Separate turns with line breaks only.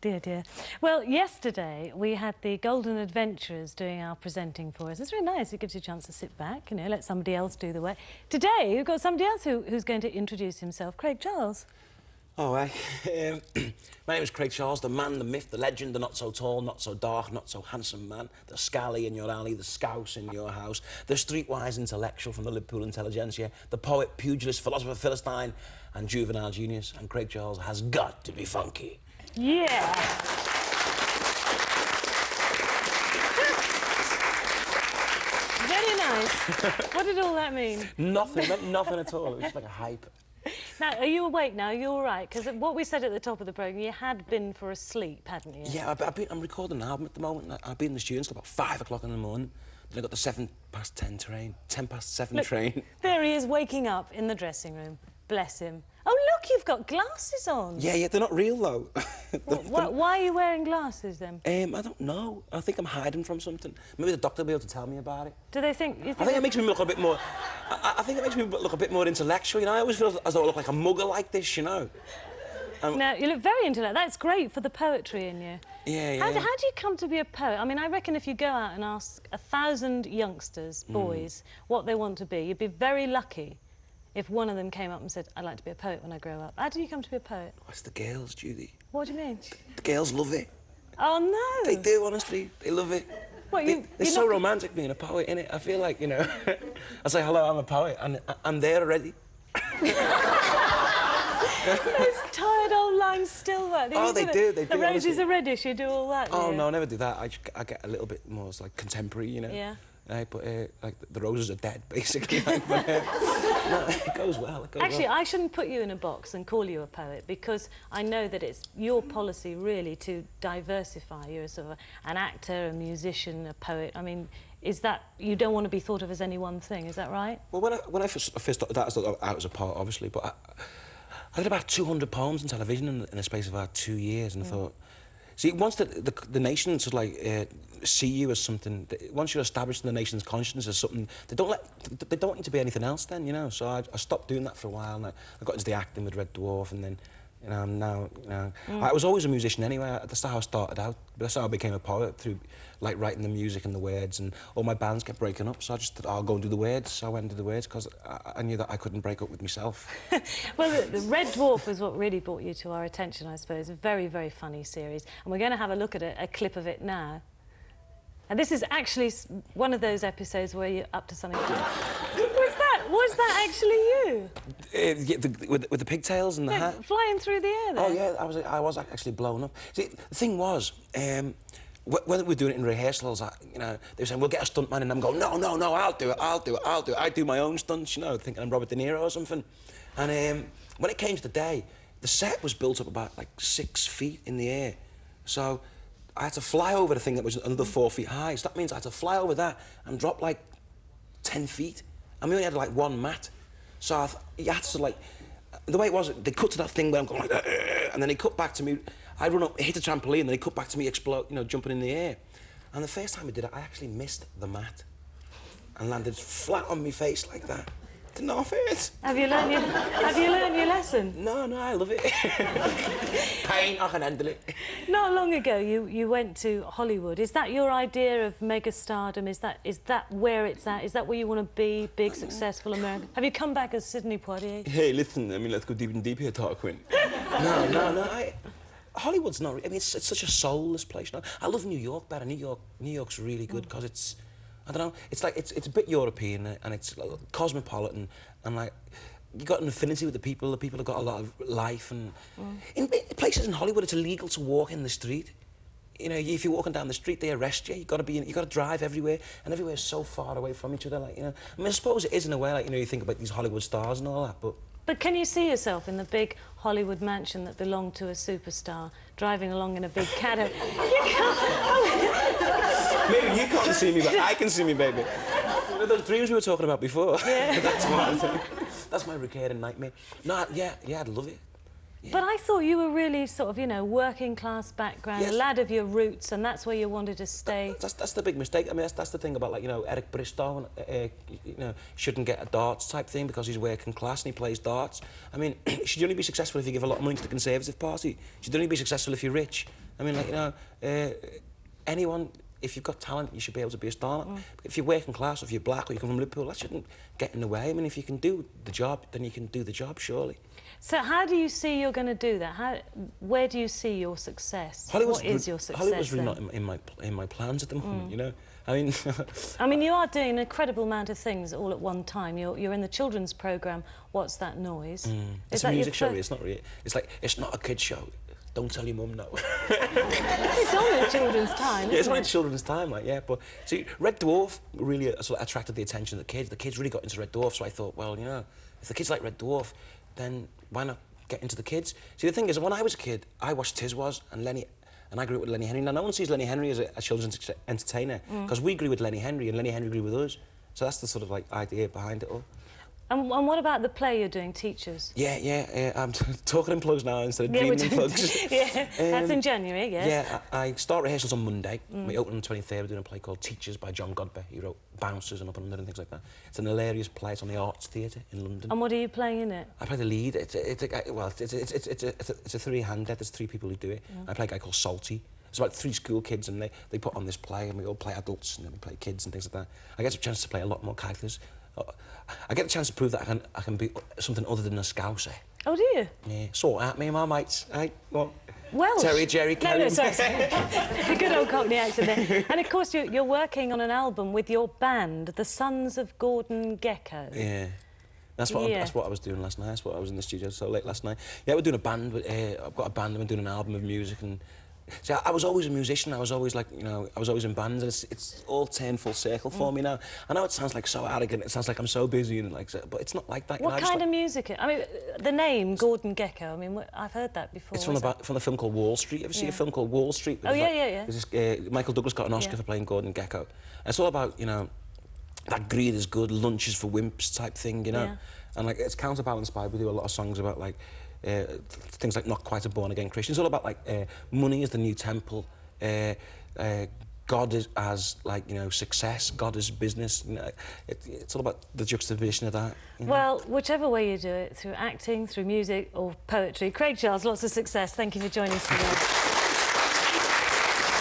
Dear, dear. Well, yesterday we had the Golden Adventurers doing our presenting for us. It's really nice. It gives you a chance to sit back, you know, let somebody else do the work. Today, we've got somebody else who's going to introduce himself. Craig Charles.
Oh, hi. My name is Craig Charles, the man, the myth, the legend, the not-so-tall, not-so-dark, not-so-handsome man, the scally in your alley, the scouse in your house, the streetwise intellectual from the Liverpool intelligentsia, the poet, pugilist, philosopher, philistine, and juvenile genius. And Craig Charles has got to be funky.
Yeah. Very nice. What did all that mean?
Nothing, meant nothing at all. It was just like a hype.
Now, are you awake now? Are you all right? Because what we said at the top of the programme, you had been for a sleep, hadn't you?
Yeah, I'm recording an album at the moment. I've been in the studio until about 5 o'clock in the morning. Then I got the 10:07 train. 10:07
Look,
train.
There he is, waking up in the dressing room. Bless him. Oh, look, you've got glasses on.
Yeah, they're not real, though.
Why are you wearing glasses, then?
I don't know. I think I'm hiding from something. Maybe the doctor will be able to tell me about it.
Do they think...
I think it makes me look a bit more... I think it makes me look a bit more intellectual, you know? I always feel as though I look like a mugger like this, you know?
No, you look very intellectual. That's great for the poetry in you.
Yeah.
How do you come to be a poet? I mean, I reckon if you go out and ask 1,000 youngsters, boys, what they want to be, you'd be very lucky if one of them came up and said, I'd like to be a poet when I grow up. How do you come to be a poet?
Oh, it's the girls, Judy.
What do you mean?
The girls love it.
Oh, no!
They do, honestly. They love it.
What,
it's so romantic being a poet, innit? I feel like, you know, I say, hello, I'm a poet, and I'm there already.
Those tired old lines still work.
They do.
The roses are reddish, you do all that,
Oh, no, I never do that. I get a little bit more, like, contemporary, you know?
Yeah.
But like the roses are dead, basically. Like, but, no, it goes well.
Actually, I shouldn't put you in a box and call you a poet because I know that it's your policy really to diversify. You're sort of an actor, a musician, a poet. I mean, is that you don't want to be thought of as any one thing? Is that right?
Well, when I first started that, I started out as a poet, obviously, but I did about 200 poems on television in a space of about 2 years, and I thought. See, once the nation sort of like see you as something, once you're established in the nation's consciousness as something, they don't want you to be anything else. Then, you know. So I stopped doing that for a while, and I got into the acting with Red Dwarf, and then, you know, now, you know, I was always a musician anyway. That's how I started out. That's how I became a poet, through like writing the music and the words, and all my bands kept breaking up. So I just thought, I'll go and do the words. So I went and did the words because I knew that I couldn't break up with myself.
Well, the Red Dwarf was what really brought you to our attention, I suppose. A very, very funny series, and we're going to have a look at a clip of it now. And this is actually one of those episodes where you're up to something. Was that actually you?
With the pigtails and the hat?
Flying through the air there.
Oh, yeah, I was actually blown up. See, the thing was, when we were doing it in rehearsals, you know, they were saying, we'll get a stuntman, and I'm going, no, I'll do it. I do my own stunts, you know, thinking I'm Robert De Niro or something. And when it came to the day, the set was built up about, like, 6 feet in the air. So I had to fly over the thing that was another 4 feet high. So that means I had to fly over that and drop, like, 10 feet. And we only had, like, one mat. So you had to, like... The way it was, they cut to that thing where I'm going like that, and then they cut back to me. I run up, hit a trampoline, and they cut back to me, explode, you know, jumping in the air. And the first time I did it, I actually missed the mat and landed flat on my face like that. Didn't half hurt.
Have you learned your lesson?
No, I love it. Pain, I can handle it.
Not long ago, you went to Hollywood. Is that your idea of mega-stardom? Is that where it's at? Is that where you want to be, big, successful American? Have you come back as Sidney Poitier?
Hey, listen, I mean, let's go deep and deep here, Tarquin. No, Hollywood's not... I mean, it's such a soulless place, you know? I love New York better. New York's really good because it's... I don't know, it's like, it's a bit European, and it's like cosmopolitan, and like, you got an affinity with the people have got a lot of life, and in places in Hollywood, it's illegal to walk in the street. You know, if you're walking down the street, they arrest you. You got to drive everywhere, and everywhere's so far away from each other, like, you know. I mean, I suppose it is in a way, like, you know, you think about these Hollywood stars and all that, but...
But can you see yourself in the big Hollywood mansion that belonged to a superstar, driving along in a big caddy?
Maybe you can't see me, but I can see me, baby. You know, those dreams we were talking about before?
Yeah.
That's my recurring nightmare. No, yeah, I'd love it. Yeah.
But I thought you were really sort of, you know, working class background,
yes.
A lad of your roots, and that's where you wanted to stay.
That's the big mistake. I mean, that's the thing about, like, you know, Eric Bristow, you know, shouldn't get a darts type thing because he's working class and he plays darts. I mean, should you only be successful if you give a lot of money to the Conservative Party? Should you only be successful if you're rich? I mean, like, you know, anyone, if you've got talent, you should be able to be a star. If you're working class, or if you're black, or you come from Liverpool, that shouldn't get in the way. I mean, if you can do the job, then you can do the job, surely.
So how do you see you're going to do that? Where do you see your success? What is your success
Hollywood's really
then?
not in my plans at the moment, you know? I mean...
I mean, you are doing an incredible amount of things all at one time. You're in the children's programme, What's That Noise?
It's a music show, it's not really... It's like, it's not a kid's show. Don't tell your mum, no.
It's only children's time,
Yeah, it's
isn't
only
it?
children's time, like, yeah. But, see, Red Dwarf really sort of attracted the attention of the kids. The kids really got into Red Dwarf, so I thought, well, you know, if the kids like Red Dwarf, then why not get into the kids? See, the thing is, when I was a kid, I watched Tiswas and Lenny, and I grew up with Lenny Henry. Now, no one sees Lenny Henry as a children's entertainer, because we grew with Lenny Henry, and Lenny Henry grew with us. So that's the sort of, like, idea behind it all.
And what about the play you're doing, Teachers?
Yeah, I'm talking in plugs now instead of dreaming in plugs.
Yeah, that's in January, yes.
Yeah, I start rehearsals on Monday. We open on the 23rd. We're doing a play called Teachers by John Godber. He wrote Bouncers and Up and Under and things like that. It's an hilarious play. It's on the Arts Theatre in London.
And what are you playing in it?
I play the lead. It's a three-hander. There's three people who do it. I play a guy called Salty. It's about 3 school kids, and they put on this play, and we all play adults, and then we play kids and things like that. I get a chance to play a lot more characters. I get the chance to prove that I can be something other than a Scouser.
Oh, do you?
Yeah, sort out me and my mates. What?
Welsh.
Terry, Jerry, Kerry.
No, sorry. Good old Cockney accent there. And of course, you're working on an album with your band, the Sons of Gordon Gecko.
Yeah. That's what I was doing last night. That's what I was in the studio so late last night. Yeah, we're doing a band. I've got a band and we're doing an album of music. And see, I was always a musician. I was always like, you know, I was always in bands, and it's all turned full circle for me now. I know it sounds like so arrogant. It sounds like I'm so busy and like, but it's not like that.
What kind of music? I mean, the name Gordon Gecko. I mean, I've heard that before.
It's from the film called Wall Street. Have you seen a film called Wall Street?
Oh yeah.
Michael Douglas got an Oscar for playing Gordon Gecko. And it's all about, you know, that greed is good, lunches for wimps type thing, you know.
Yeah.
And like it's counterbalanced by we do a lot of songs about like things like Not Quite a Born Again Christian. It's all about like money is the new temple, God is as like, you know, success, God is business. You know, it's all about the juxtaposition of that. You know?
Well, whichever way you do it, through acting, through music or poetry, Craig Charles, lots of success. Thank you for joining us today.